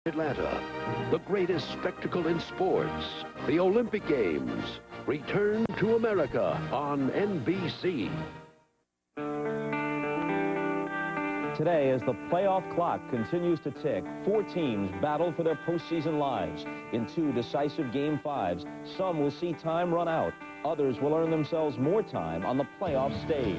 Atlanta, the greatest spectacle in sports, the Olympic Games, return to America on NBC. Today, as the playoff clock continues to tick, 4 teams battle for their postseason lives. In 2 decisive Game 5s, some will see time run out. Others will earn themselves more time on the playoff stage.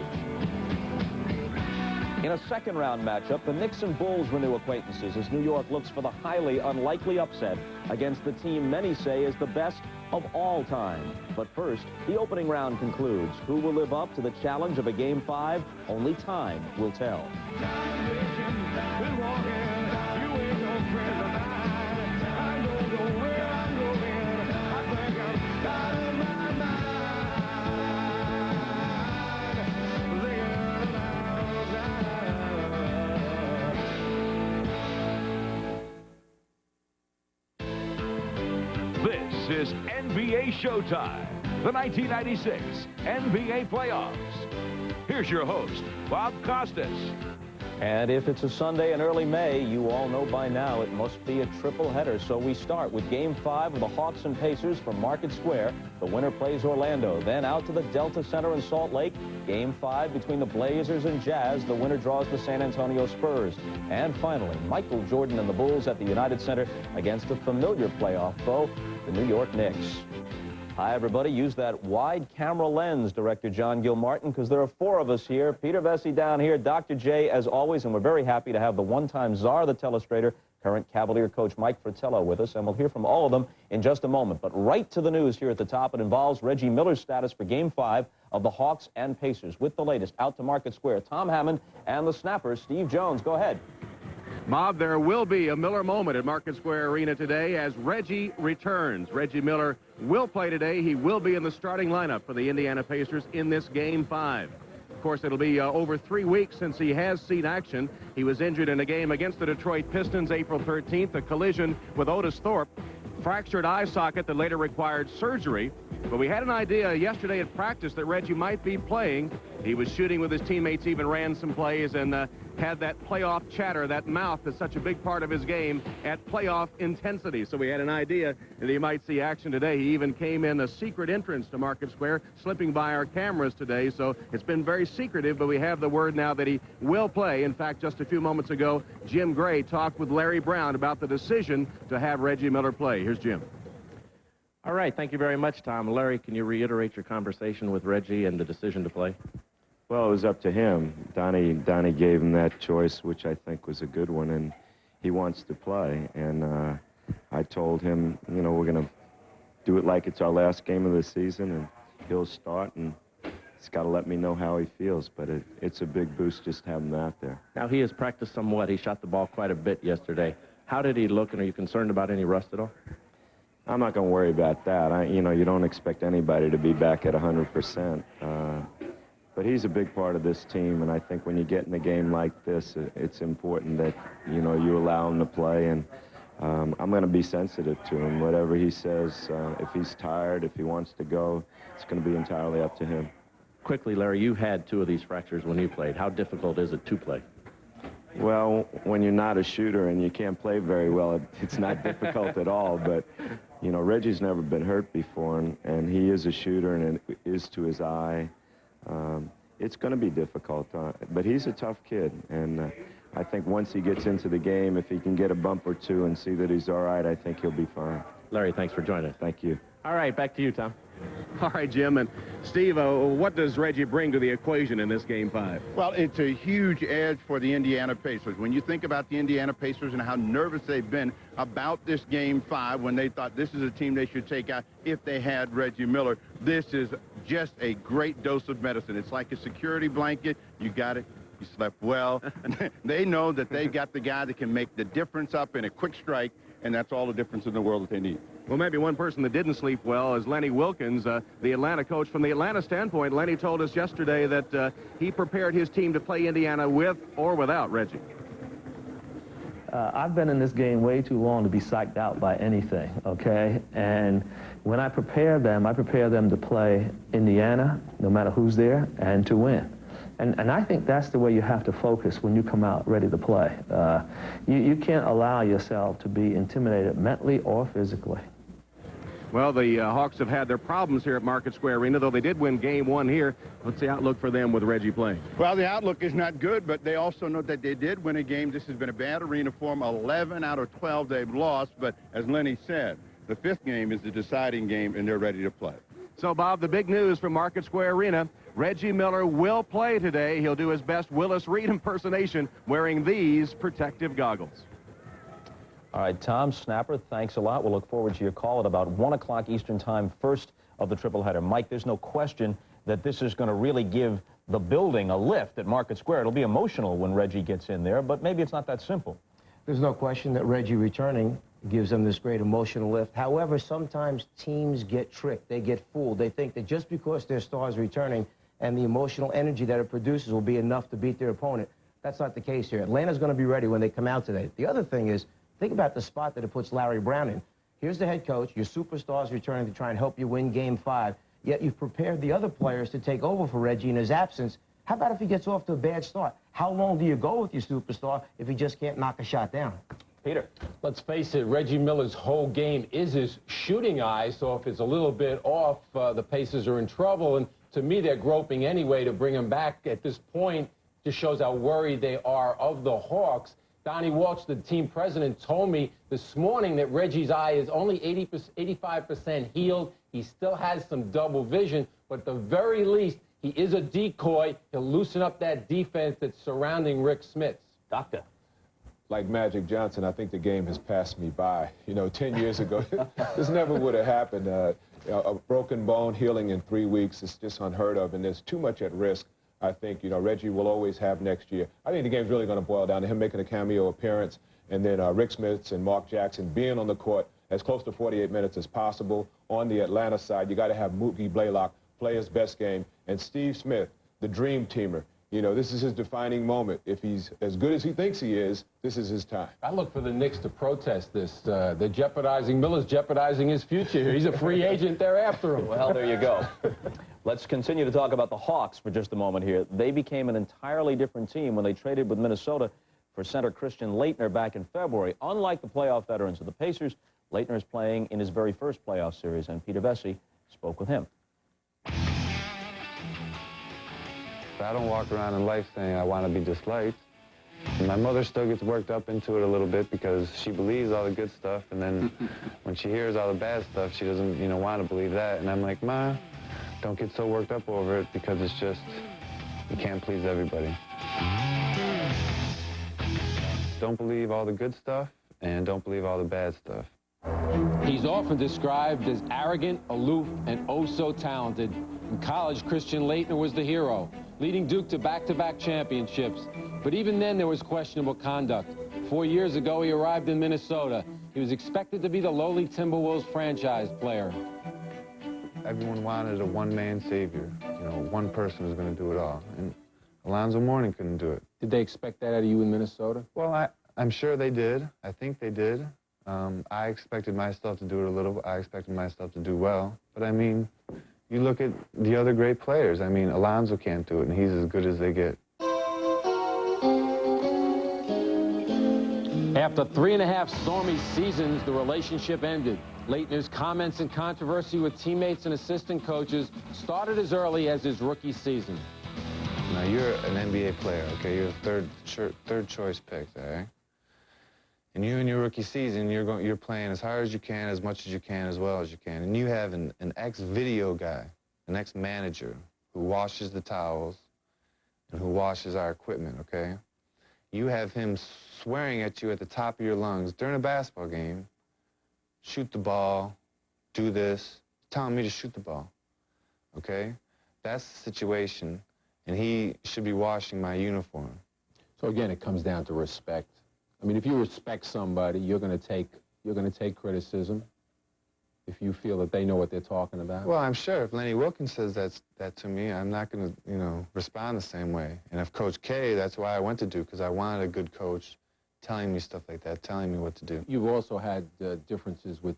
In a second-round matchup, the Knicks and Bulls renew acquaintances as New York looks for the highly unlikely upset against the team many say is the best of all time. But first, the opening round concludes. Who will live up to the challenge of a Game 5? Only time will tell. This is NBA Showtime, the 1996 NBA Playoffs. Here's your host, Bob Costas. And if it's a Sunday in early May, you all know by now it must be a triple header. So we start with Game 5 of the Hawks and Pacers from Market Square. The winner plays Orlando. Then out to the Delta Center in Salt Lake. Game 5 between the Blazers and Jazz. The winner draws the San Antonio Spurs. And finally, Michael Jordan and the Bulls at the United Center against a familiar playoff foe, the New York Knicks. Hi, everybody. Use that wide camera lens, Director John Gilmartin, because there are 4 of us here. Peter Vesey down here, Dr. J, as always, and we're very happy to have the one-time czar of the telestrator, current Cavalier coach Mike Fratello with us, and we'll hear from all of them in just a moment. But right to the news here at the top. It involves Reggie Miller's status for Game 5 of the Hawks and Pacers. With the latest, out to Market Square, Tom Hammond and the snapper, Steve Jones. Go ahead. Bob, there will be a Miller moment at Market Square Arena today as Reggie returns. Reggie Miller will play today. He will be in the starting lineup for the Indiana Pacers in this Game 5. Of course, it'll be over 3 weeks since he has seen action. He was injured in a game against the Detroit Pistons April 13th, a collision with Otis Thorpe, fractured eye socket that later required surgery. But we had an idea yesterday at practice that Reggie might be playing. He was shooting with his teammates, even ran some plays, and had that playoff chatter, that mouth that's such a big part of his game at playoff intensity. So we had an idea that he might see action today. He even came in a secret entrance to Market Square, slipping by our cameras today. So it's been very secretive, but we have the word now that he will play. In fact, just a few moments ago, Jim Gray talked with Larry Brown about the decision to have Reggie Miller play. Here's Jim. All right, thank you very much, Tom. Larry, can you reiterate your conversation with Reggie and the decision to play? Well, it was up to him. Donnie gave him that choice, which I think was a good one, and he wants to play. And I told him, you know, we're going to do it like it's our last game of the season, and he'll start, and he's got to let me know how he feels. But it's a big boost just having him out there. Now, he has practiced somewhat. He shot the ball quite a bit yesterday. How did he look, and are you concerned about any rust at all? I'm not going to worry about that. You know, you don't expect anybody to be back at 100%. But he's a big part of this team, and I think when you get in a game like this, it's important that, you know, you allow him to play, and I'm going to be sensitive to him. Whatever he says, if he's tired, if he wants to go, it's going to be entirely up to him. Quickly, Larry, you had 2 of these fractures when you played. How difficult is it to play? Well, when you're not a shooter and you can't play very well, it's not difficult at all. But, you know, Reggie's never been hurt before, and he is a shooter, and it is to his eye. It's going to be difficult, but he's a tough kid, and I think once he gets into the game, if he can get a bump or 2 and see that he's all right, I think he'll be fine. Larry, thanks for joining us. Thank you. All right, back to you, Tom. All right, Jim. And Steve, what does Reggie bring to the equation in this Game 5? Well, it's a huge edge for the Indiana Pacers. When you think about the Indiana Pacers and how nervous they've been about this Game 5 when they thought this is a team they should take out if they had Reggie Miller, this is just a great dose of medicine. It's like a security blanket. You got it. You slept well. They know that they've got the guy that can make the difference up in a quick strike, and that's all the difference in the world that they need. Well, maybe one person that didn't sleep well is Lenny Wilkins, the Atlanta coach. From the Atlanta standpoint, Lenny told us yesterday that he prepared his team to play Indiana with or without Reggie. I've been in this game way too long to be psyched out by anything, okay? And when I prepare them to play Indiana, no matter who's there, and to win. And I think that's the way you have to focus when you come out ready to play. You can't allow yourself to be intimidated mentally or physically. Well, the Hawks have had their problems here at Market Square Arena, though they did win Game 1 here. What's the outlook for them with Reggie playing? Well, the outlook is not good, but they also know that they did win a game. This has been a bad arena for them. 11 out of 12 they've lost, but as Lenny said, the 5th game is the deciding game, and they're ready to play. So, Bob, the big news from Market Square Arena, Reggie Miller will play today. He'll do his best Willis Reed impersonation wearing these protective goggles. All right, Tom Snapper, thanks a lot. We'll look forward to your call at about 1 o'clock Eastern Time, first of the triple-header. Mike, there's no question that this is going to really give the building a lift at Market Square. It'll be emotional when Reggie gets in there, but maybe it's not that simple. There's no question that Reggie returning gives them this great emotional lift. However, sometimes teams get tricked. They get fooled. They think that just because their star is returning and the emotional energy that it produces will be enough to beat their opponent. That's not the case here. Atlanta's going to be ready when they come out today. The other thing is, think about the spot that it puts Larry Brown in. Here's the head coach. Your superstar is returning to try and help you win Game 5. Yet you've prepared the other players to take over for Reggie in his absence. How about if he gets off to a bad start? How long do you go with your superstar if he just can't knock a shot down? Peter. Let's face it, Reggie Miller's whole game is his shooting eye, so if it's a little bit off, the Pacers are in trouble. And to me, they're groping anyway to bring him back at this point. Just shows how worried they are of the Hawks. Donnie Walsh, the team president, told me this morning that Reggie's eye is only 85% healed. He still has some double vision, but at the very least, he is a decoy. He'll loosen up that defense that's surrounding Rick Smits. Doctor. Like Magic Johnson, I think the game has passed me by. You know, 10 years ago, this never would have happened. A broken bone healing in 3 weeks is just unheard of, and there's too much at risk. I think, you know, Reggie will always have next year. I think the game's really going to boil down to him making a cameo appearance, and then Rick Smits and Mark Jackson being on the court as close to 48 minutes as possible. On the Atlanta side, you got to have Mookie Blaylock play his best game, and Steve Smith, the dream teamer. You know, this is his defining moment. If he's as good as he thinks he is, this is his time. I look for the Knicks to protest this. They're jeopardizing, Miller's jeopardizing his future. He's a free agent. They're after him. Well, there you go. Let's continue to talk about the Hawks for just a moment here. They became an entirely different team when they traded with Minnesota for center Christian Laettner back in February. Unlike the playoff veterans of the Pacers, Laettner is playing in his very first playoff series, and Peter Vesey spoke with him. I don't walk around in life saying I want to be disliked. And my mother still gets worked up into it a little bit because she believes all the good stuff, and then when she hears all the bad stuff, she doesn't, you know, want to believe that. And I'm like, Ma, don't get so worked up over it because it's just, you can't please everybody. Don't believe all the good stuff, and don't believe all the bad stuff. He's often described as arrogant, aloof, and oh so talented. In college, Christian Laettner was the hero, leading Duke to back-to-back championships. But even then, there was questionable conduct. 4 years ago, he arrived in Minnesota. He was expected to be the lowly Timberwolves franchise player. Everyone wanted a one-man savior. You know, one person was going to do it all. And Alonzo Mourning couldn't do it. Did they expect that out of you in Minnesota? Well, I'm sure they did. I think they did. I expected myself to do it a little. I expected myself to do well. But, I mean, you look at the other great players. I mean, Alonzo can't do it, and he's as good as they get. After 3.5 stormy seasons, the relationship ended. Laettner's comments and controversy with teammates and assistant coaches started as early as his rookie season. Now, you're an NBA player, okay? You're a third choice pick, all right? And you in your rookie season, you're playing as hard as you can, as much as you can, as well as you can. And you have an ex-video guy, an ex-manager who washes the towels and who washes our equipment, okay? You have him swearing at you at the top of your lungs during a basketball game, shoot the ball, do this, telling me to shoot the ball, okay? That's the situation, and he should be washing my uniform. So again, it comes down to respect. I mean, if you respect somebody, you're going to take criticism if you feel that they know what they're talking about. Well, I'm sure if Lenny Wilkins says that to me, I'm not going to, you know, respond the same way. And if Coach K, that's why I went to Duke, because I wanted a good coach telling me stuff like that, telling me what to do. You've also had differences with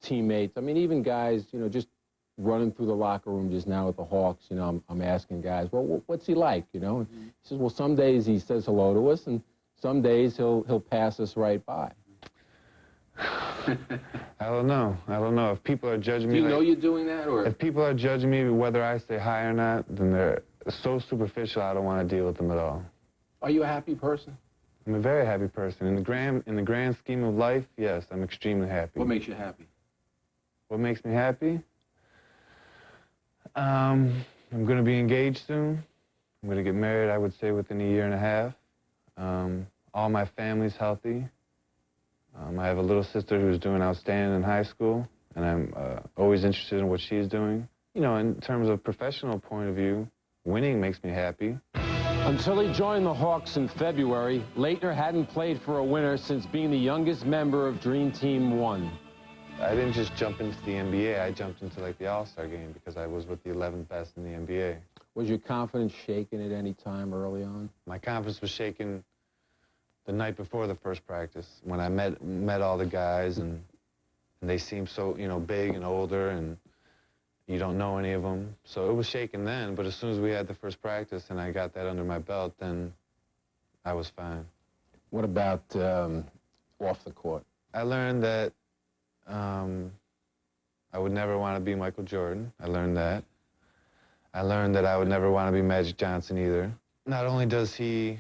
teammates. I mean, even guys, you know, just running through the locker room just now with the Hawks, you know, I'm asking guys, well, what's he like, you know? And he says, well, some days he says hello to us, and some days he'll pass us right by. I don't know. I don't know. If people are judging me... Do you know you're doing that, or...? If people are judging me whether I say hi or not, then they're so superficial I don't want to deal with them at all. Are you a happy person? I'm a very happy person. In the grand scheme of life, yes, I'm extremely happy. What makes you happy? What makes me happy? I'm going to be engaged soon. I'm going to get married, I would say, within a year and a half. All my family's healthy. I have a little sister who's doing outstanding in high school, and I'm always interested in what she's doing. You know, in terms of professional point of view, winning makes me happy. Until he joined the Hawks in February, Laettner hadn't played for a winner since being the youngest member of Dream Team 1. I didn't just jump into the NBA, I jumped into like the All-Star game because I was with the 11th best in the NBA. Was your confidence shaken at any time early on? My confidence was shaken the night before the first practice when I met all the guys, and they seemed so, you know, big and older, and you don't know any of them. So it was shaken then, but as soon as we had the first practice and I got that under my belt, then I was fine. What about off the court? I learned that I would never want to be Michael Jordan. I learned that. I learned that I would never want to be Magic Johnson either. Not only does he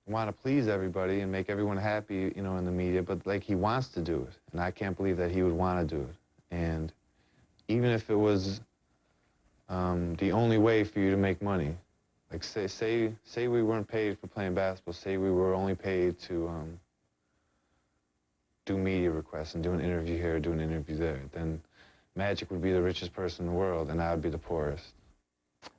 want to please everybody and make everyone happy, you know, in the media, but like he wants to do it. And I can't believe that he would want to do it. And even if it was the only way for you to make money, like say we weren't paid for playing basketball, say we were only paid to do media requests and do an interview here, do an interview there, then Magic would be the richest person in the world and I would be the poorest.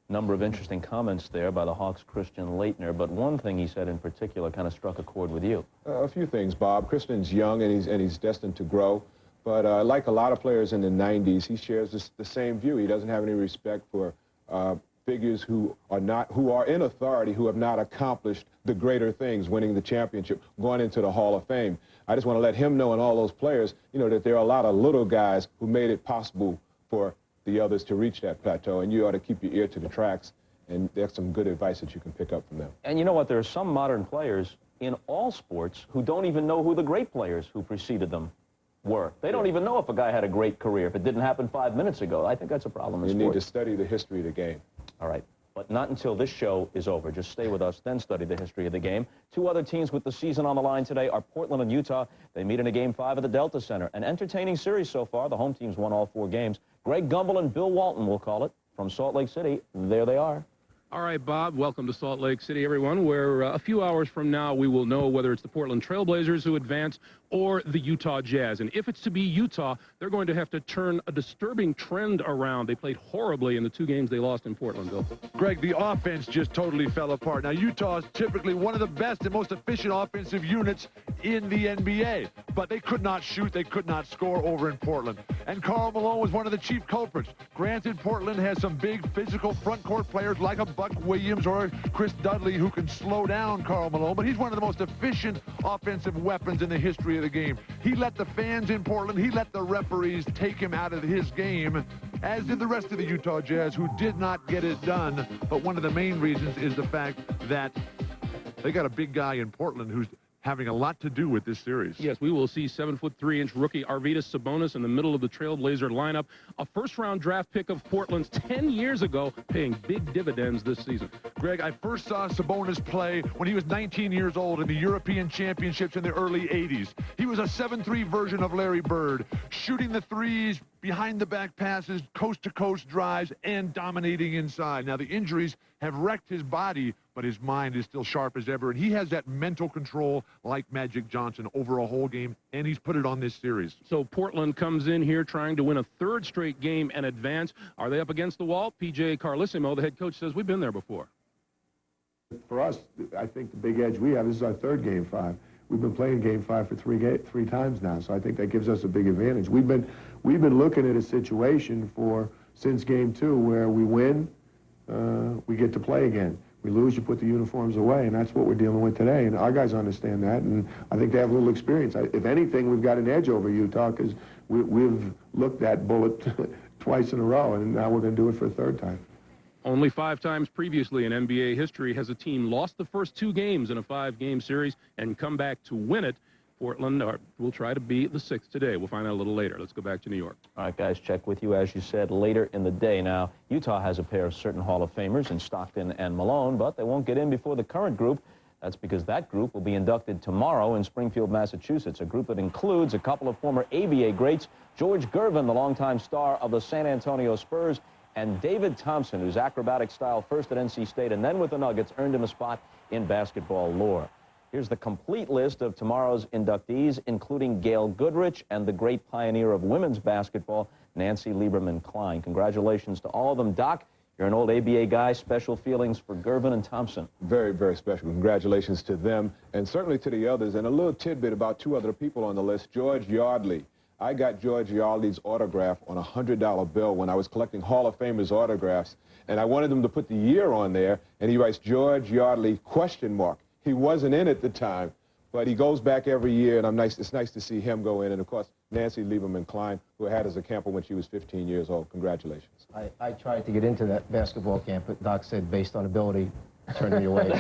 Number of interesting comments there by the Hawks' Christian Laettner, but one thing he said in particular kind of struck a chord with you. A few things, Bob. Christian's young and he's destined to grow, but like a lot of players in the 90s, he shares the same view. He doesn't have any respect for figures who are in authority, who have not accomplished the greater things, winning the championship, going into the Hall of Fame. I just want to let him know and all those players, you know, that there are a lot of little guys who made it possible for the others to reach that plateau, and you ought to keep your ear to the tracks, and there's some good advice that you can pick up from them. And you know what? There are some modern players in all sports who don't even know who the great players who preceded them were. They don't even know if a guy had a great career if it didn't happen 5 minutes ago. I think that's a problem in sports. You need to study the history of the game. All right. But not until this show is over. Just stay with us, then study the history of the game. Two other teams with the season on the line today are Portland and Utah. They meet in a Game 5 at the Delta Center. An entertaining series so far. The home team's won all 4 games. Greg Gumbel and Bill Walton, we'll call it, from Salt Lake City. There they are. All right, Bob, welcome to Salt Lake City, everyone, where a few hours from now we will know whether it's the Portland Trailblazers who advance or the Utah Jazz. And if it's to be Utah, they're going to have to turn a disturbing trend around. They played horribly in the 2 games they lost in Portland, Bill. Greg, the offense just totally fell apart. Now, Utah is typically one of the best and most efficient offensive units in the NBA, but they could not shoot, they could not score over in Portland. And Karl Malone was one of the chief culprits. Granted, Portland has some big physical front court players like a Buck Williams or Chris Dudley who can slow down Karl Malone, but he's one of the most efficient offensive weapons in the history of the game. He let the fans in Portland, he let the referees take him out of his game, as did the rest of the Utah Jazz, who did not get it done. But one of the main reasons is the fact that they got a big guy in Portland who's having a lot to do with this series. Yes, we will see 7'3" rookie Arvydas Sabonis in the middle of the Trailblazer lineup. A first-round draft pick of Portland's 10 years ago, paying big dividends this season. Greg, I first saw Sabonis play when he was 19 years old in the European Championships in the early 80s. He was a 7'3" version of Larry Bird, shooting the threes, behind-the-back passes, coast-to-coast drives, and dominating inside. Now, the injuries have wrecked his body, but his mind is still sharp as ever, and he has that mental control like Magic Johnson over a whole game, and he's put it on this series. So Portland comes in here trying to win a 3rd straight game and advance. Are they up against the wall? P.J. Carlesimo, the head coach, says we've been there before. For us, I think the big edge we have, this is our 3rd Game 5. We've been playing Game 5 for three times now, so I think that gives us a big advantage. We've been looking at a situation since Game 2 where we win, we get to play again. We lose, you put the uniforms away, and that's what we're dealing with today. And our guys understand that, and I think they have a little experience. If anything, we've got an edge over Utah because we've looked that bullet twice in a row, and now we're going to do it for a third time. Only 5 times previously in NBA history has a team lost the first 2 games in a 5-game series and come back to win it. Portland will try to be the 6th today. We'll find out a little later. Let's go back to New York. All right, guys, check with you, as you said, later in the day. Now, Utah has a pair of certain Hall of Famers in Stockton and Malone, but they won't get in before the current group. That's because that group will be inducted tomorrow in Springfield, Massachusetts, a group that includes a couple of former ABA greats, George Gervin, the longtime star of the San Antonio Spurs, and David Thompson, whose acrobatic style first at NC State and then with the Nuggets earned him a spot in basketball lore. Here's the complete list of tomorrow's inductees, including Gail Goodrich and the great pioneer of women's basketball, Nancy Lieberman-Klein. Congratulations to all of them. Doc, you're an old ABA guy. Special feelings for Gervin and Thompson. Very, very special. Congratulations to them, and certainly to the others. And a little tidbit about 2 other people on the list. George Yardley. I got George Yardley's autograph on a $100 bill when I was collecting Hall of Famers autographs, and I wanted them to put the year on there, and he writes George Yardley ? He wasn't in at the time, but he goes back every year, and it's nice to see him go in. And, of course, Nancy Lieberman-Klein, who had as a camper when she was 15 years old. Congratulations. I tried to get into that basketball camp, but Doc said, based on ability, turned me away.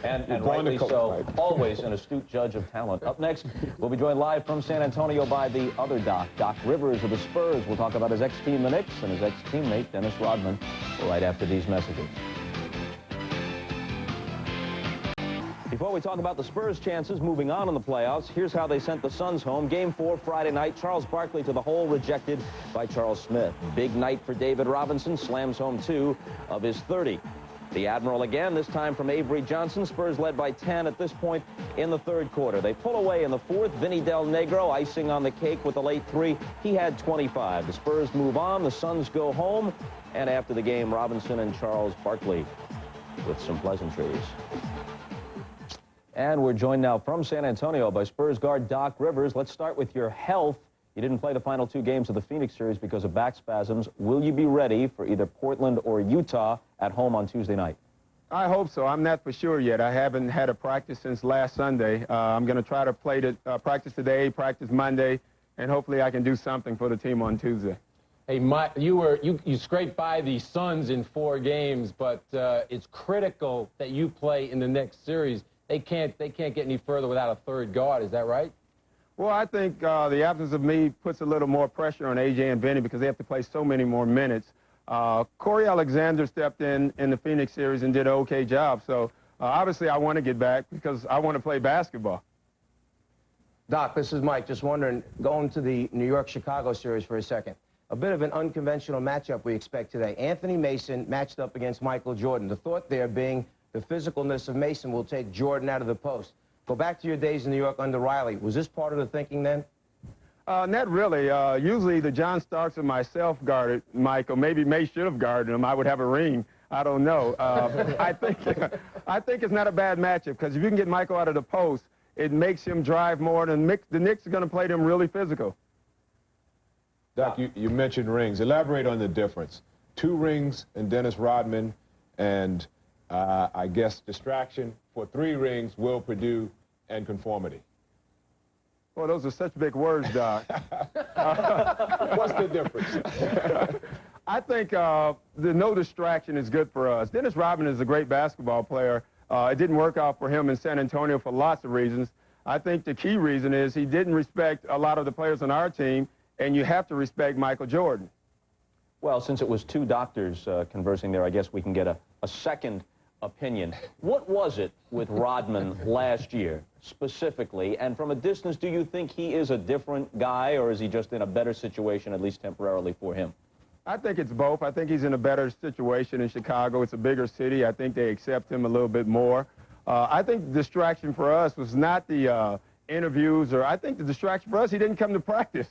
and rightly so. Always an astute judge of talent. Up next, we'll be joined live from San Antonio by the other Doc, Doc Rivers of the Spurs. We'll talk about his ex-team, the Knicks, and his ex-teammate, Dennis Rodman, right after these messages. Before we talk about the Spurs' chances moving on in the playoffs, here's how they sent the Suns home. Game 4 Friday night, Charles Barkley to the hole, rejected by Charles Smith. Big night for David Robinson, slams home 2 of his 30. The Admiral again, this time from Avery Johnson. Spurs led by 10 at this point in the 3rd quarter. They pull away in the 4th. Vinny Del Negro, icing on the cake with the late 3. He had 25. The Spurs move on. The Suns go home. And after the game, Robinson and Charles Barkley with some pleasantries. And we're joined now from San Antonio by Spurs guard Doc Rivers. Let's start with your health. You didn't play the final 2 games of the Phoenix series because of back spasms. Will you be ready for either Portland or Utah at home on Tuesday night? I hope so. I'm not for sure yet. I haven't had a practice since last Sunday. I'm going to try to practice today, practice Monday, and hopefully I can do something for the team on Tuesday. Hey, Mike, you scraped by the Suns in 4 games, but it's critical that you play in the next series. They can't get any further without a 3rd guard. Is that right? Well, I think the absence of me puts a little more pressure on A.J. and Vinny because they have to play so many more minutes. Corey Alexander stepped in the Phoenix series and did an okay job. So, obviously, I want to get back because I want to play basketball. Doc, this is Mike. Just wondering, going to the New York-Chicago series for a second. A bit of an unconventional matchup we expect today. Anthony Mason matched up against Michael Jordan. The thought there being the physicalness of Mason will take Jordan out of the post. Go back to your days in New York under Riley. Was this part of the thinking then? Not really. Usually either John Starks or myself guarded Mike, or maybe May should have guarded him. I would have a ring. I don't know. I think it's not a bad matchup because if you can get Michael out of the post, it makes him drive more, and the Knicks are going to play them really physical. Doc, you mentioned rings. Elaborate on the difference. 2 rings and Dennis Rodman, and I guess distraction for 3 rings, Will Perdue, and conformity. Well, those are such big words, Doc. What's the difference? I think the no distraction is good for us. Dennis Rodman is a great basketball player. It didn't work out for him in San Antonio for lots of reasons. I think the key reason is he didn't respect a lot of the players on our team, and you have to respect Michael Jordan. Well, since it was 2 doctors conversing there, I guess we can get a second opinion. What was it with Rodman last year, specifically? And from a distance, do you think he is a different guy, or is he just in a better situation, at least temporarily, for him? I think it's both. I think he's in a better situation in Chicago. It's a bigger city. I think they accept him a little bit more. I think the distraction for us was not the interviews, or I think the distraction for us, he didn't come to practice.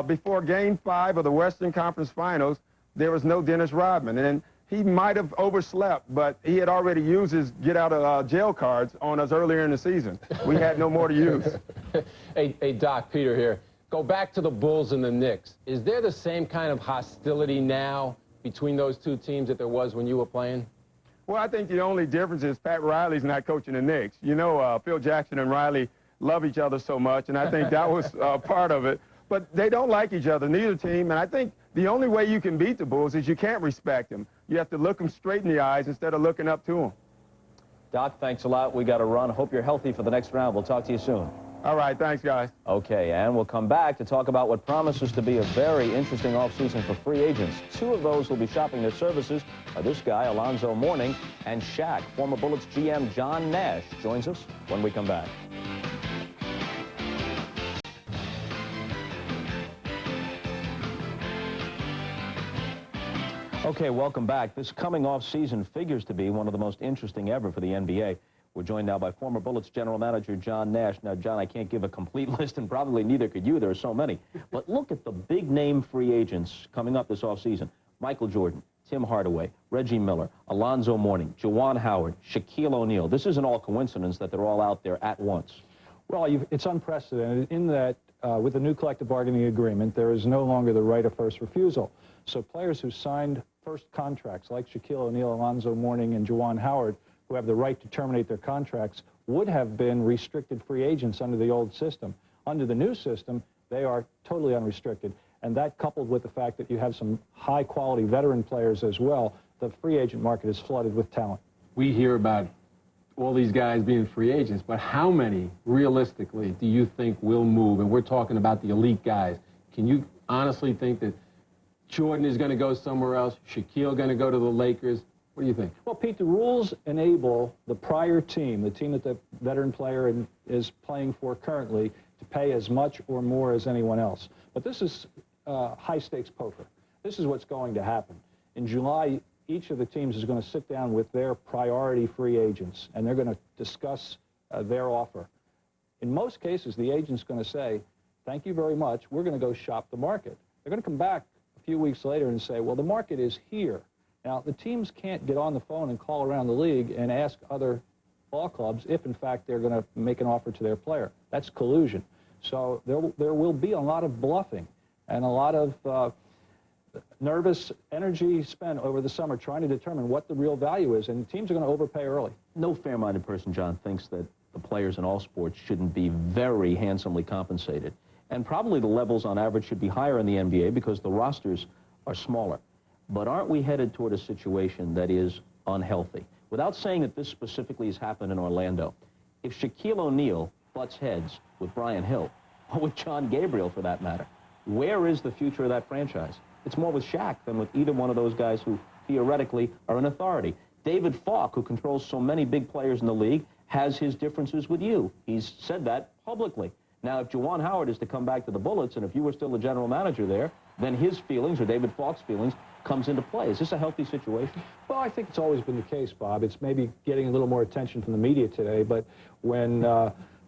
Before Game 5 of the Western Conference Finals, there was no Dennis Rodman. And he might have overslept, but he had already used his get-out-of-jail cards on us earlier in the season. We had no more to use. Hey, Doc, Peter here. Go back to the Bulls and the Knicks. Is there the same kind of hostility now between those 2 teams that there was when you were playing? Well, I think the only difference is Pat Riley's not coaching the Knicks. You know, Phil Jackson and Riley love each other so much, and I think that was part of it. but they don't like each other, neither team. And I think the only way you can beat the Bulls is you can't respect them. You have to look them straight in the eyes instead of looking up to them. Doc, thanks a lot. We got to run. Hope you're healthy for the next round. We'll talk to you soon. All right, thanks, guys. Okay, and we'll come back to talk about what promises to be a very interesting offseason for free agents. Two of those who'll be shopping their services are this guy, Alonzo Mourning, and Shaq. Former Bullets GM John Nash joins us when we come back. Okay, welcome back. This coming off season figures to be one of the most interesting ever for the NBA. We're joined now by former Bullets general manager John Nash. Now, John, I can't give a complete list, and probably neither could you. There are so many. But look at the big-name free agents coming up this offseason. Michael Jordan, Tim Hardaway, Reggie Miller, Alonzo Mourning, Juwan Howard, Shaquille O'Neal. This isn't all coincidence that they're all out there at once. Well, it's unprecedented in that with the new collective bargaining agreement, there is no longer the right of first refusal. So players who signed first contracts, like Shaquille O'Neal, Alonzo Mourning, and Juwan Howard, who have the right to terminate their contracts, would have been restricted free agents under the old system. Under the new system, they are totally unrestricted. And that, coupled with the fact that you have some high-quality veteran players as well, the free agent market is flooded with talent. We hear about all these guys being free agents, but how many, realistically, do you think will move? And we're talking about the elite guys. Can you honestly think that Jordan is going to go somewhere else, Shaquille going to go to the Lakers? What do you think? Well, Pete, the rules enable the prior team, the team that the veteran player is playing for currently, to pay as much or more as anyone else. But this is high-stakes poker. This is what's going to happen. In July, each of the teams is going to sit down with their priority free agents, and they're going to discuss their offer. In most cases, the agent's going to say, thank you very much, we're going to go shop the market. They're going to come back a few weeks later and say, well, the market is here. Now, the teams can't get on the phone and call around the league and ask other ball clubs if, in fact, they're going to make an offer to their player. That's collusion. So there will be a lot of bluffing and a lot of nervous energy spent over the summer trying to determine what the real value is, and teams are going to overpay early. No fair-minded person, John, thinks that the players in all sports shouldn't be very handsomely compensated. And probably the levels on average should be higher in the NBA because the rosters are smaller. But aren't we headed toward a situation that is unhealthy? Without saying that this specifically has happened in Orlando, if Shaquille O'Neal butts heads with Brian Hill, or with John Gabriel for that matter, where is the future of that franchise? It's more with Shaq than with either one of those guys who theoretically are an authority. David Falk, who controls so many big players in the league, has his differences with you. He's said that publicly. Now, if Juwan Howard is to come back to the Bullets, and if you were still the general manager there, then his feelings, or David Falk's feelings, comes into play. Is this a healthy situation? Well, I think it's always been the case, Bob. It's maybe getting a little more attention from the media today, but when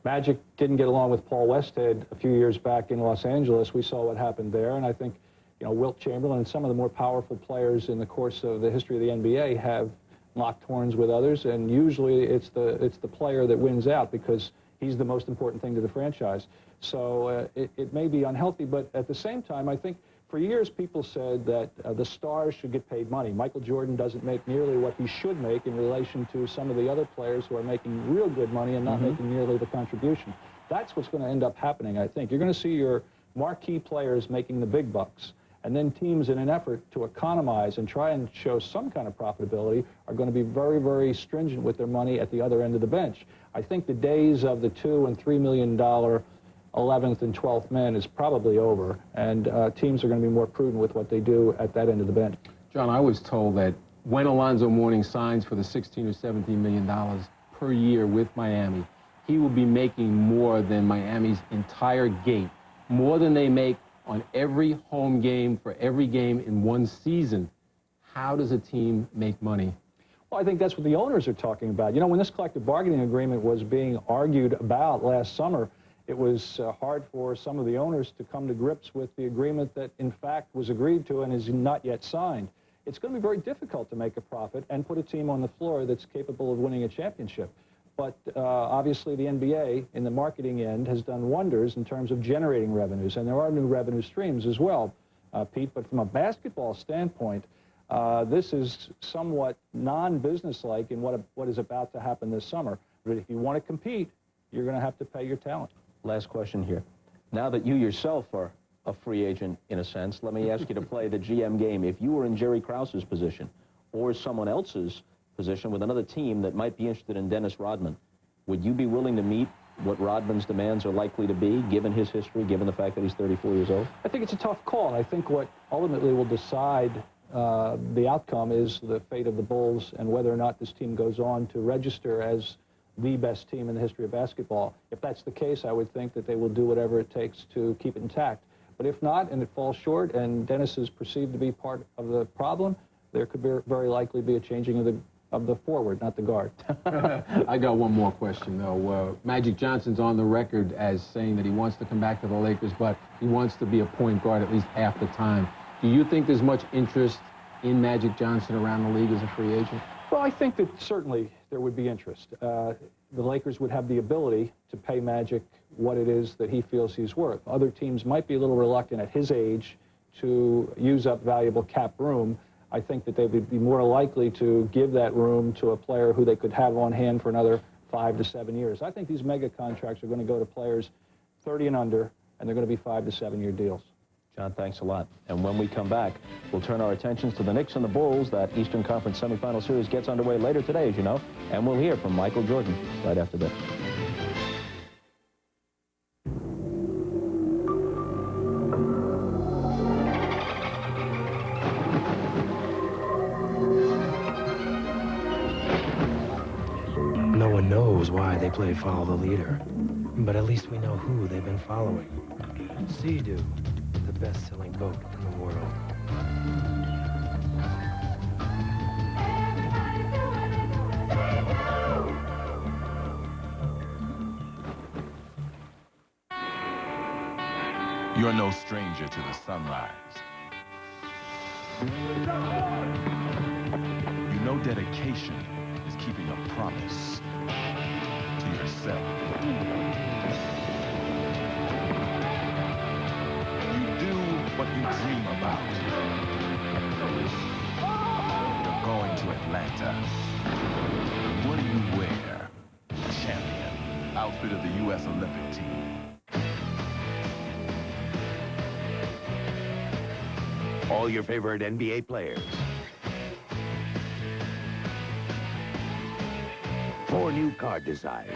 Magic didn't get along with Paul Westhead a few years back in Los Angeles, we saw what happened there, and I think, you know, Wilt Chamberlain and some of the more powerful players in the course of the history of the NBA have locked horns with others, and usually it's the player that wins out because he's the most important thing to the franchise. So it may be unhealthy, but at the same time, I think for years people said that the stars should get paid money. Michael Jordan doesn't make nearly what he should make in relation to some of the other players who are making real good money and not making nearly the contribution. That's what's going to end up happening, I think. You're going to see your marquee players making the big bucks. And then teams, in an effort to economize and try and show some kind of profitability, are going to be very, very stringent with their money at the other end of the bench. I think the days of the $2 and $3 million 11th and 12th men is probably over, and teams are going to be more prudent with what they do at that end of the bench. John, I was told that when Alonzo Mourning signs for the $16 or $17 million per year with Miami, he will be making more than Miami's entire gate, more than they make on every home game for every game in one season. How does a team make money? Well, I think that's what the owners are talking about. You know, when this collective bargaining agreement was being argued about last summer, it was hard for some of the owners to come to grips with the agreement that, in fact, was agreed to and is not yet signed. It's going to be very difficult to make a profit and put a team on the floor that's capable of winning a championship. But obviously the NBA, in the marketing end, has done wonders in terms of generating revenues, and there are new revenue streams as well, Pete. But from a basketball standpoint, this is somewhat non-business-like in what is about to happen this summer. But if you want to compete, you're going to have to pay your talent. Last question here. Now that you yourself are a free agent in a sense. Let me ask you to play the GM game. If you were in Jerry Krause's position or someone else's position with another team that might be interested in Dennis Rodman, would you be willing to meet what Rodman's demands are likely to be, given his history, given the fact that he's 34 years old? I think it's a tough call, and I think what ultimately will decide the outcome is the fate of the Bulls and whether or not this team goes on to register as the best team in the history of basketball. If that's the case, I would think that they will do whatever it takes to keep it intact. But if not, and it falls short, and Dennis is perceived to be part of the problem, there could very likely be a changing of the forward, not the guard. I got one more question, though. Magic Johnson's on the record as saying that he wants to come back to the Lakers, but he wants to be a point guard at least half the time. Do you think there's much interest in Magic Johnson around the league as a free agent? Well, I think that certainly there would be interest. The Lakers would have the ability to pay Magic what it is that he feels he's worth. Other teams might be a little reluctant at his age to use up valuable cap room. I think that they would be more likely to give that room to a player who they could have on hand for another 5 to 7 years. I think these mega contracts are going to go to players 30 and under, and they're going to be 5 to 7 year deals. John, thanks a lot. And when we come back, we'll turn our attentions to the Knicks and the Bulls. That Eastern Conference semifinal series gets underway later today, as you know, and we'll hear from Michael Jordan right after this. No one knows why they play Follow the Leader, but at least we know who they've been following. Sea-Doo, the best-selling boat in the world. You're no stranger to the sunrise. You know dedication is keeping a promise to yourself. You do what you dream about. You're going to Atlanta. What do you wear? Champion. Outfit of the U.S. Olympic team. All your favorite NBA players. 4 new card designs.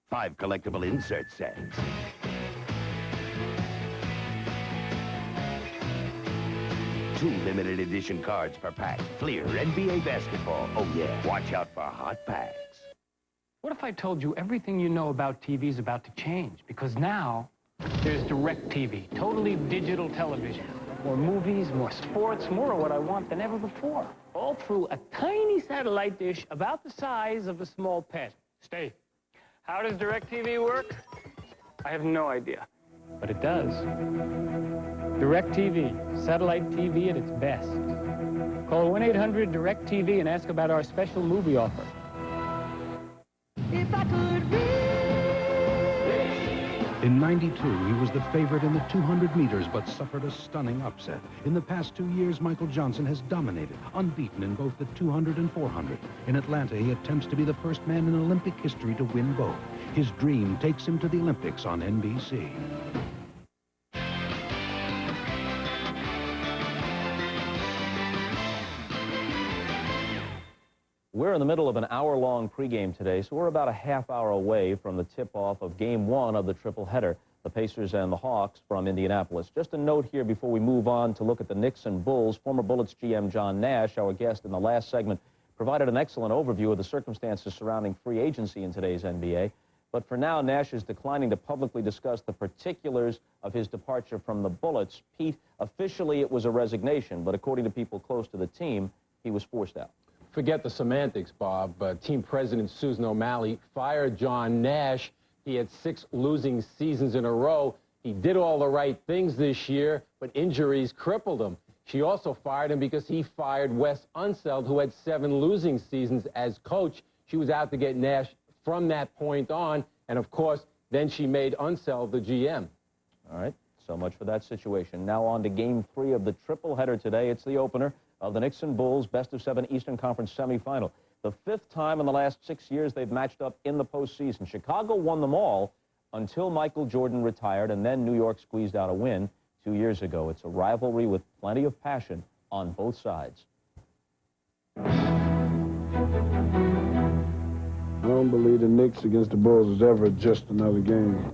5 collectible insert sets. 2 limited edition cards per pack. Fleer NBA basketball. Oh yeah, watch out for hot packs. What if I told you everything you know about TV is about to change? Because now there's DirecTV, totally digital television. More movies, more sports, more of what I want than ever before. All through a tiny satellite dish about the size of a small pet. Stay. How does DirecTV work? I have no idea, but it does. DirecTV, satellite TV at its best. Call 1-800-DirecTV and ask about our special movie offer. If I could read. In '92, he was the favorite in the 200 meters, but suffered a stunning upset. In the past 2 years, Michael Johnson has dominated, unbeaten in both the 200 and 400. In Atlanta, he attempts to be the first man in Olympic history to win both. His dream takes him to the Olympics on NBC. We're in the middle of an hour-long pregame today, so we're about a half hour away from the tip-off of Game 1 of the triple-header, the Pacers and the Hawks from Indianapolis. Just a note here before we move on to look at the Knicks and Bulls. Former Bullets GM John Nash, our guest in the last segment, provided an excellent overview of the circumstances surrounding free agency in today's NBA. But for now, Nash is declining to publicly discuss the particulars of his departure from the Bullets. Pete, officially it was a resignation, but according to people close to the team, he was forced out. Forget the semantics, Bob. Team president Susan O'Malley fired John Nash. He had 6 losing seasons in a row. He did all the right things this year, but injuries crippled him. She also fired him because he fired Wes Unseld, who had 7 losing seasons as coach. She was out to get Nash from that point on, and of course, then she made Unseld the GM. All right, so much for that situation. Now on to Game 3 of the triple header today. It's the opener of the Knicks and Bulls best-of-7 Eastern Conference semifinal. the 5th time in the last 6 years they've matched up in the postseason. Chicago won them all until Michael Jordan retired, and then New York squeezed out a win 2 years ago. It's a rivalry with plenty of passion on both sides. I don't believe the Knicks against the Bulls is ever just another game.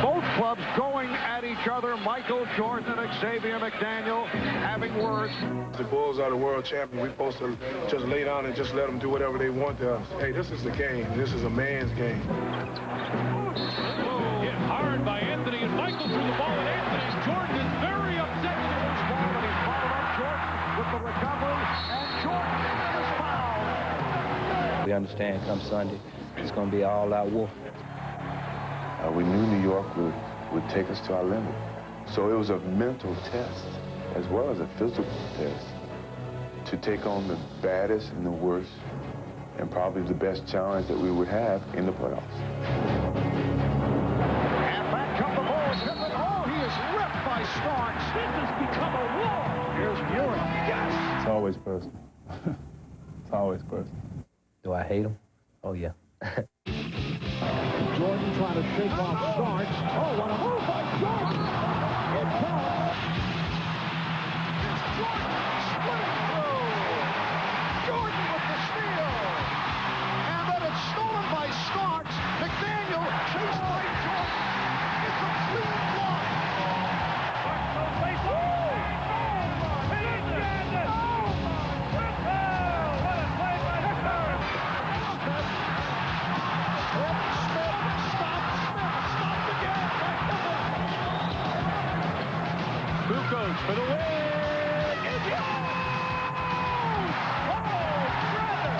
Both clubs going at each other. Michael Jordan and Xavier McDaniel having words. The Bulls are the world champion. We're supposed to just lay down and just let them do whatever they want to us. Hey, this is a game. This is a man's game. Hit hard by Anthony, and Michael threw the ball at Anthony's. Jordan is very upset with the first ball, and he's followed up Jordan with the recovery, and Jordan is fouled. We understand come Sunday, it's going to be all-out war. We knew New York would take us to our limit. So it was a mental test as well as a physical test to take on the baddest and the worst and probably the best challenge that we would have in the playoffs. And back come the Bulls. Oh, he is ripped by Starks. This has become a war. Here's Muir. Yes! It's always personal. It's always personal. Do I hate him? Oh, yeah. Jordan trying to shake off Starks. Oh, what a move by Jordan. It comes. It's Jordan splitting through. Jordan with the steal. And then it's stolen by Starks. McDaniel chased by Jordan. It's a clean block. Goes for the win. It's yours! Oh, brother!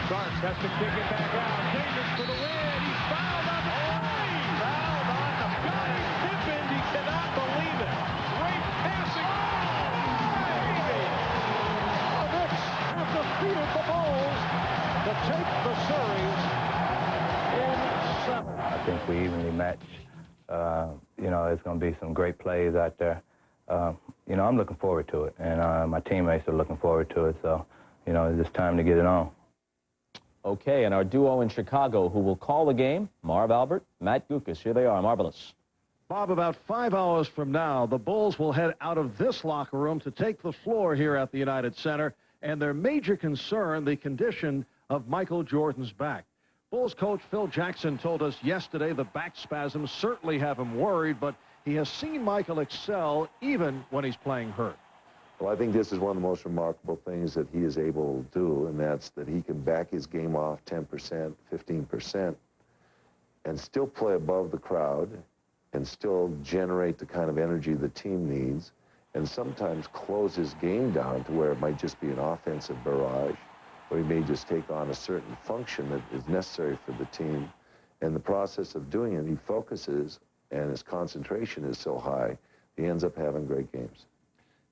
Starks has to kick it back out. Davis for the win. He's fouled on the play. Fouled on the play. Tippins, he cannot believe it. Great passing. Baby! The Knicks have defeated the Bulls to take the series in 7. I think we evenly matched. You know, it's going to be some great plays out there. You know, I'm looking forward to it, and my teammates are looking forward to it, so, you know, it's just time to get it on. Okay, and our duo in Chicago who will call the game, Marv Albert, Matt Gukas. Here they are. Marvelous. Bob, about 5 hours from now, the Bulls will head out of this locker room to take the floor here at the United Center, and their major concern, the condition of Michael Jordan's back. Bulls coach Phil Jackson told us yesterday the back spasms certainly have him worried, but he has seen Michael excel even when he's playing hurt. Well, I think this is one of the most remarkable things that he is able to do, and that's that he can back his game off 10%, 15%, and still play above the crowd and still generate the kind of energy the team needs, and sometimes close his game down to where it might just be an offensive barrage, or he may just take on a certain function that is necessary for the team. In the process of doing it, he focuses, and his concentration is so high, he ends up having great games.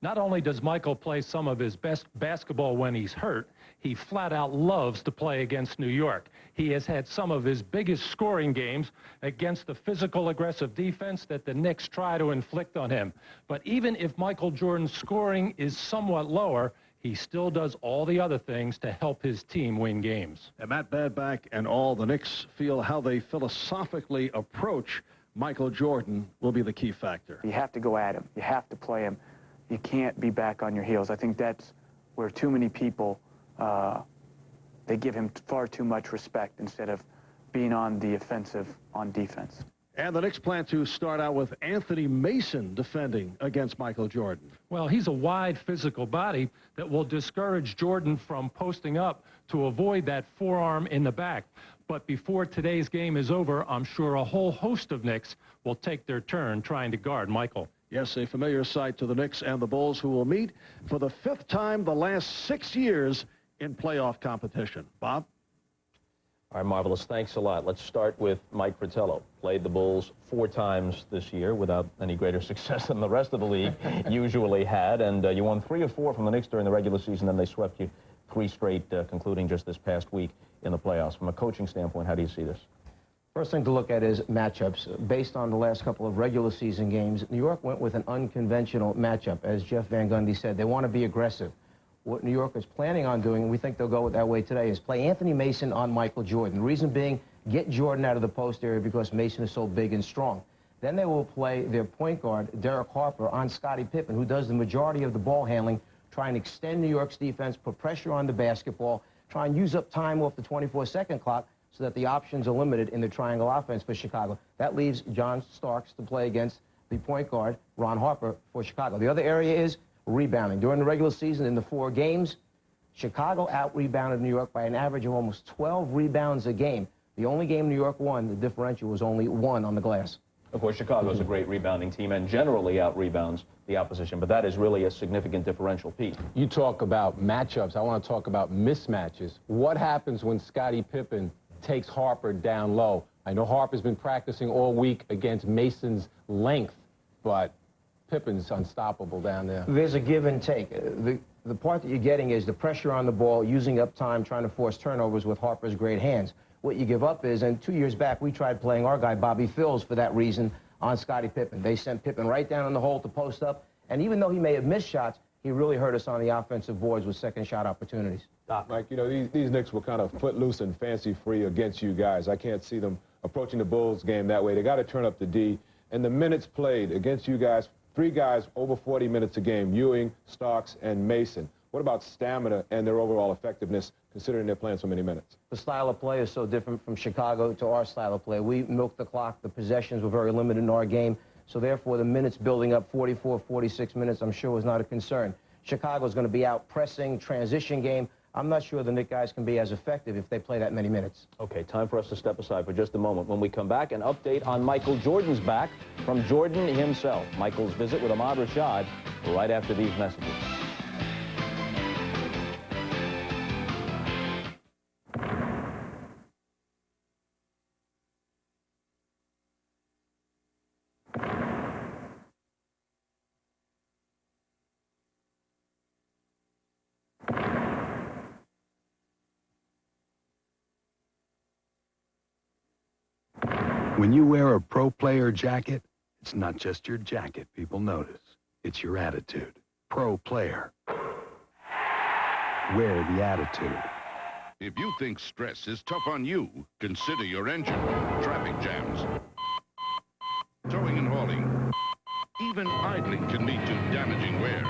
Not only does Michael play some of his best basketball when he's hurt, he flat out loves to play against New York. He has had some of his biggest scoring games against the physical, aggressive defense that the Knicks try to inflict on him. But even if Michael Jordan's scoring is somewhat lower, he still does all the other things to help his team win games. And Matt Badback and all the Knicks feel how they philosophically approach Michael Jordan will be the key factor. You have to go at him. You have to play him. You can't be back on your heels. I think that's where too many people, they give him far too much respect instead of being on the offensive on defense. And the Knicks plan to start out with Anthony Mason defending against Michael Jordan. Well, he's a wide physical body that will discourage Jordan from posting up to avoid that forearm in the back. But before today's game is over, I'm sure a whole host of Knicks will take their turn trying to guard Michael. Yes, a familiar sight to the Knicks and the Bulls, who will meet for the 5th time the last 6 years in playoff competition. Bob? All right, Marvelous. Thanks a lot. Let's start with Mike Fratello. Played the Bulls 4 times this year without any greater success than the rest of the league usually had. And you won 3 of 4 from the Knicks during the regular season, then they swept you 3 straight, concluding just this past week in the playoffs. From a coaching standpoint, how do you see this? First thing to look at is matchups. Based on the last couple of regular season games, New York went with an unconventional matchup. As Jeff Van Gundy said, they want to be aggressive. what New York is planning on doing, and we think they'll go that way today, is play Anthony Mason on Michael Jordan. The reason being, get Jordan out of the post area because Mason is so big and strong. Then they will play their point guard, Derek Harper, on Scottie Pippen, who does the majority of the ball handling, try and extend New York's defense, put pressure on the basketball, try and use up time off the 24-second clock so that the options are limited in the triangle offense for Chicago. That leaves John Starks to play against the point guard, Ron Harper, for Chicago. The other area is rebounding. During the regular season, in the 4 games, Chicago out-rebounded New York by an average of almost 12 rebounds a game. The only game New York won, the differential was only 1 on the glass. Of course, Chicago's a great rebounding team and generally out-rebounds the opposition, but that is really a significant differential piece. You talk about matchups. I want to talk about mismatches. What happens when Scottie Pippen takes Harper down low? I know Harper's been practicing all week against Mason's length, but Pippen's unstoppable down there. There's a give and take. The part that you're getting is the pressure on the ball, using up time, trying to force turnovers with Harper's great hands. What you give up is, and 2 years back, we tried playing our guy, Bobby Phills, for that reason on Scottie Pippen. They sent Pippen right down in the hole to post up, and even though he may have missed shots, he really hurt us on the offensive boards with second shot opportunities. Mike, you know, these Knicks were kind of footloose and fancy-free against you guys. I can't see them approaching the Bulls game that way. They got to turn up the D. And the minutes played against you guys, 3 guys over 40 minutes a game, Ewing, Starks, and Mason. What about stamina and their overall effectiveness, considering they're playing so many minutes? The style of play is so different from Chicago to our style of play. We milked the clock. The possessions were very limited in our game. So therefore, the minutes building up, 44, 46 minutes, I'm sure was not a concern. Chicago's going to be out pressing, transition game. I'm not sure the Knicks guys can be as effective if they play that many minutes. Okay, time for us to step aside for just a moment. When we come back, an update on Michael Jordan's back from Jordan himself. Michael's visit with Ahmad Rashad right after these messages. When you wear a pro player jacket, it's not just your jacket people notice. It's your attitude. Pro player. Wear the attitude. If you think stress is tough on you, consider your engine. Traffic jams, towing and hauling, even idling can lead to damaging wear.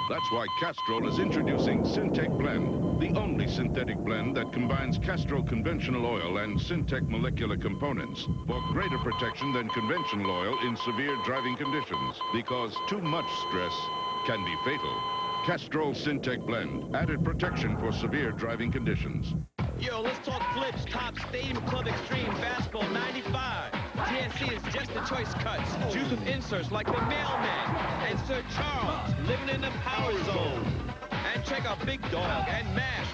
That's why Castrol is introducing Syntec Blend, the only synthetic blend that combines Castrol conventional oil and Syntec molecular components for greater protection than conventional oil in severe driving conditions, because too much stress can be fatal. Castrol Syntec Blend, added protection for severe driving conditions. Yo, let's talk flips, top, Stadium Club Extreme, Fastball 95. TNC is just the choice cuts. Juice with inserts like the Mailman and Sir Charles, living in the power zone. And check out Big Dog and Mash.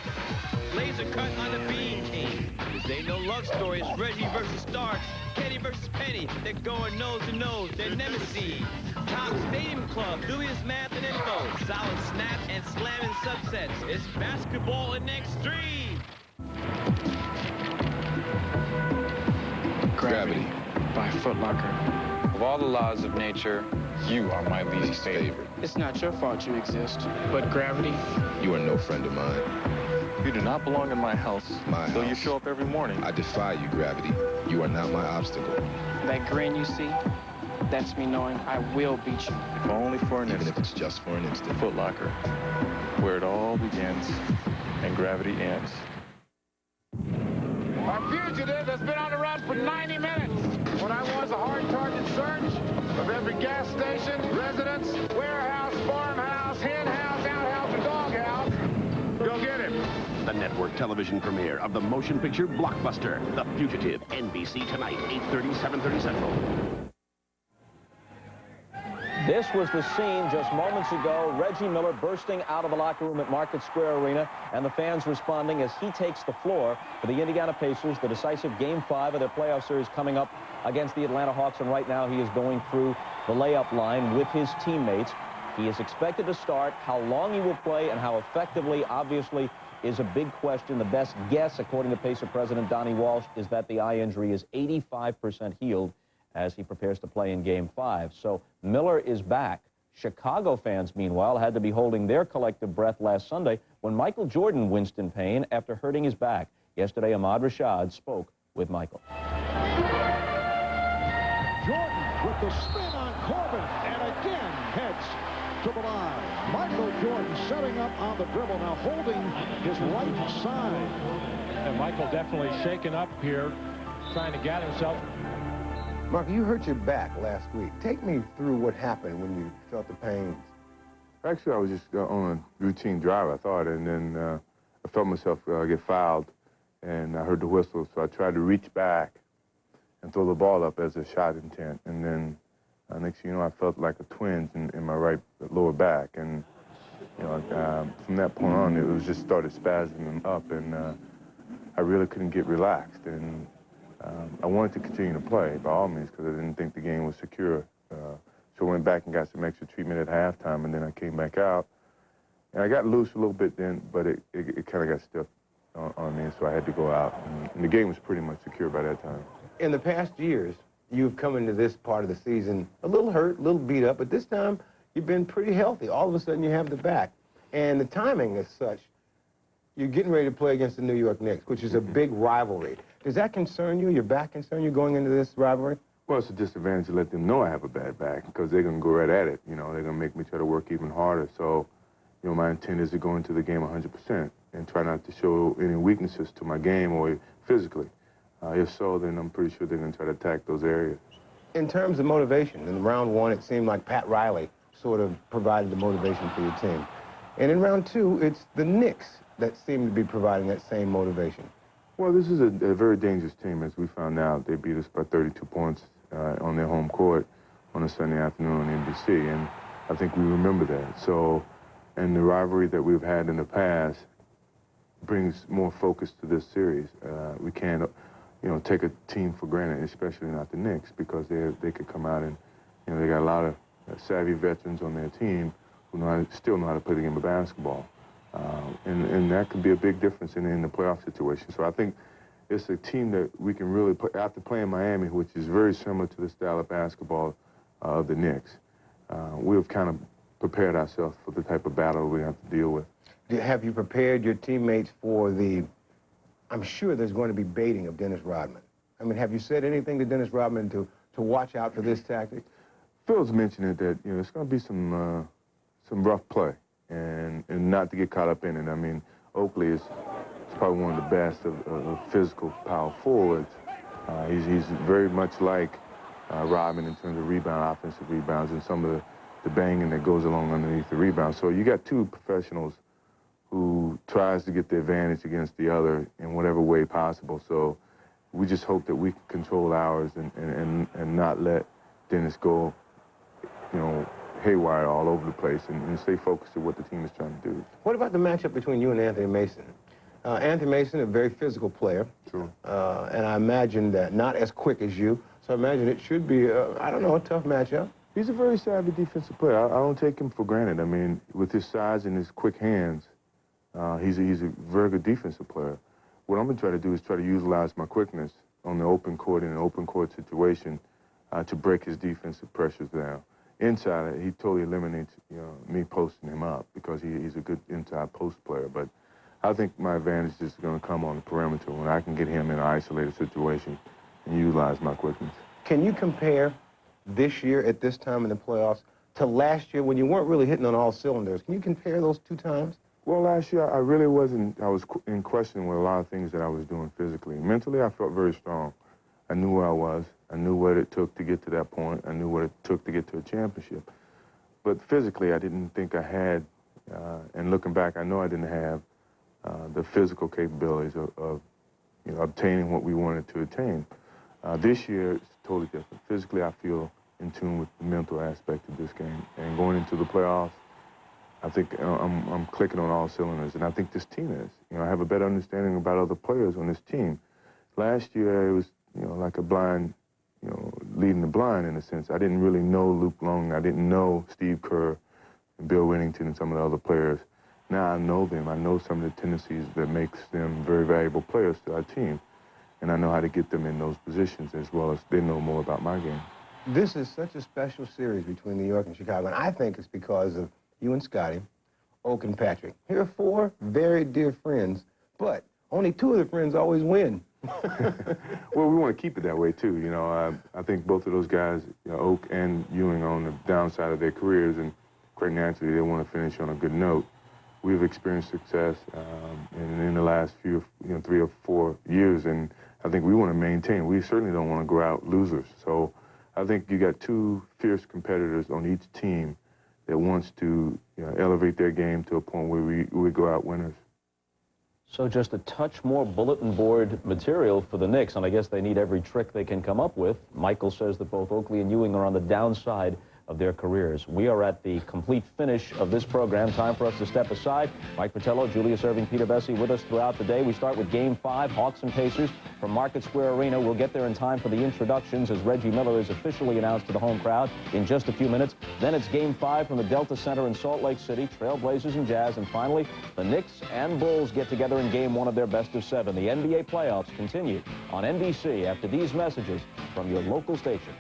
Laser cut on the Bean King. This ain't no love story, it's Reggie versus Starks. Kenny versus Penny, they're going nose to nose, they're nemesis. Top Stadium Club, dubious math and info. Solid snap and slamming subsets. It's basketball in extreme. Gravity by Foot Locker. Of all the laws of nature, you are my least favorite. It's not your fault you exist, but gravity. You are no friend of mine. You do not belong in my house. Though you show up every morning. I defy you, Gravity. You are not my obstacle. That grin you see, that's me knowing I will beat you. If only for an instant. Even if it's just for an instant. Foot Locker, where it all begins and gravity ends. A fugitive has been on the run for 90 minutes. What I want is a hard target search of every gas station, residence, warehouse, farmhouse, hen house, outhouse, and doghouse. Go get him. The network television premiere of the motion picture blockbuster, The Fugitive, NBC tonight, 8:30, 7:30 Central. This was the scene just moments ago. Reggie Miller bursting out of the locker room at Market Square Arena, and the fans responding as he takes the floor for the Indiana Pacers, the decisive Game 5 of their playoff series coming up against the Atlanta Hawks. And right now he is going through the layup line with his teammates. He is expected to start. How long he will play and how effectively, obviously, is a big question. The best guess, according to Pacer President Donnie Walsh, is that the eye injury is 85% healed as he prepares to play in Game 5. So Miller is back. Chicago fans, meanwhile, had to be holding their collective breath last Sunday when Michael Jordan winced in pain after hurting his back. Yesterday, Ahmad Rashad spoke with Michael. Jordan with the spin on Corbin, and again heads to the line. Michael Jordan setting up on the dribble, now holding his right side. And Michael definitely shaken up here, trying to get himself. Mark, you hurt your back last week. Take me through what happened when you felt the pains. Actually, I was just on a routine drive, I thought, and then I felt myself get fouled, and I heard the whistle, so I tried to reach back and throw the ball up as a shot intent, and then next thing you know, I felt like a twinge in my right lower back, and you know, from that point on, it was just started spasming up, and I really couldn't get relaxed, and I wanted to continue to play by all means because I didn't think the game was secure. So I went back and got some extra treatment at halftime, and then I came back out, and I got loose a little bit then, but it kind of got stiff on me, so I had to go out, and the game was pretty much secure by that time. In the past years, you've come into this part of the season a little hurt, a little beat up, but this time you've been pretty healthy. All of a sudden you have the back, and the timing is such. You're getting ready to play against the New York Knicks, which is a big rivalry. Does that concern you? Your back concern you going into this rivalry? Well, it's a disadvantage to let them know I have a bad back because they're going to go right at it. You know, they're going to make me try to work even harder. So, you know, my intent is to go into the game 100% and try not to show any weaknesses to my game or physically. If so, then I'm pretty sure they're going to try to attack those areas. In terms of motivation, in round one, it seemed like Pat Riley sort of provided the motivation for your team. And in round two, it's the Knicks that seem to be providing that same motivation. Well, this is a very dangerous team, as we found out. They beat us by 32 points on their home court on a Sunday afternoon on NBC, and I think we remember that. So, and the rivalry that we've had in the past brings more focus to this series. We can't, you know, take a team for granted, especially not the Knicks, because they could come out and, you know, they got a lot of savvy veterans on their team who still know how to play the game of basketball. And that could be a big difference in the playoff situation. So I think it's a team that we can really put, after playing Miami, which is very similar to the style of basketball of the Knicks, we've kind of prepared ourselves for the type of battle we have to deal with. Have you prepared your teammates for the, I'm sure there's going to be baiting of Dennis Rodman. I mean, have you said anything to Dennis Rodman to watch out for this tactic? Phil's mentioned it that, you know, it's going to be some rough play. And not to get caught up in it. I mean, Oakley is probably one of the best of physical power forwards. He's very much like Rodman in terms of rebound, offensive rebounds, and some of the banging that goes along underneath the rebound. So you got two professionals who tries to get the advantage against the other in whatever way possible. So we just hope that we can control ours and not let Dennis go, you know, haywire all over the place and stay focused on what the team is trying to do. What about the matchup between you and Anthony Mason? Anthony Mason, a very physical player. True. And I imagine that not as quick as you, so I imagine it should be, I don't know, a tough matchup. He's a very savvy defensive player. I don't take him for granted. I mean, with his size and his quick hands, he's a very good defensive player. What I'm going to try to do is try to utilize my quickness on the open court in an open court situation to break his defensive pressures down. Inside, he totally eliminates, you know, me posting him up because he's a good inside post player. But I think my advantage is going to come on the perimeter when I can get him in an isolated situation and utilize my quickness. Can you compare this year at this time in the playoffs to last year when you weren't really hitting on all cylinders? Can you compare those two times? Well, last year, I really wasn't. I was in question with a lot of things that I was doing physically. Mentally, I felt very strong. I knew where I was. I knew what it took to get to that point. I knew what it took to get to a championship. But physically, I didn't think I had, and looking back, I know I didn't have the physical capabilities of you know, obtaining what we wanted to attain. This year, it's totally different. Physically, I feel in tune with the mental aspect of this game. And going into the playoffs, I think I'm clicking on all cylinders, and I think this team is. You know, I have a better understanding about other players on this team. Last year, it was, you know, like a blind, you know, leading the blind in a sense. I didn't really know Luke Long. I didn't know Steve Kerr and Bill Whittington and some of the other players. Now I know them. I know some of the tendencies that makes them very valuable players to our team. And I know how to get them in those positions as well as they know more about my game. This is such a special series between New York and Chicago, and I think it's because of you and Scotty, Oak and Patrick. Here are 4 very dear friends, but only 2 of the friends always win. Well, we want to keep it that way, too. You know, I think both of those guys, you know, Oak and Ewing, are on the downside of their careers, and quite naturally, they want to finish on a good note. We've experienced success in the last few, 3 or 4 years, and I think we want to maintain. We certainly don't want to go out losers. So I think you got 2 fierce competitors on each team that wants to elevate their game to a point where we go out winners. So just a touch more bulletin board material for the Knicks, and I guess they need every trick they can come up with. Michael says that both Oakley and Ewing are on the downside of their careers. We are at the complete finish of this program. Time for us to step aside. Mike Fratello, Julius Erving, Peter Bessie with us throughout the day. We start with Game 5, Hawks and Pacers from Market Square Arena. We'll get there in time for the introductions as Reggie Miller is officially announced to the home crowd in just a few minutes. Then it's Game 5 from the Delta Center in Salt Lake City, Trailblazers and Jazz. And finally, the Knicks and Bulls get together in Game 1 of their best of 7. The NBA playoffs continue on NBC after these messages from your local station.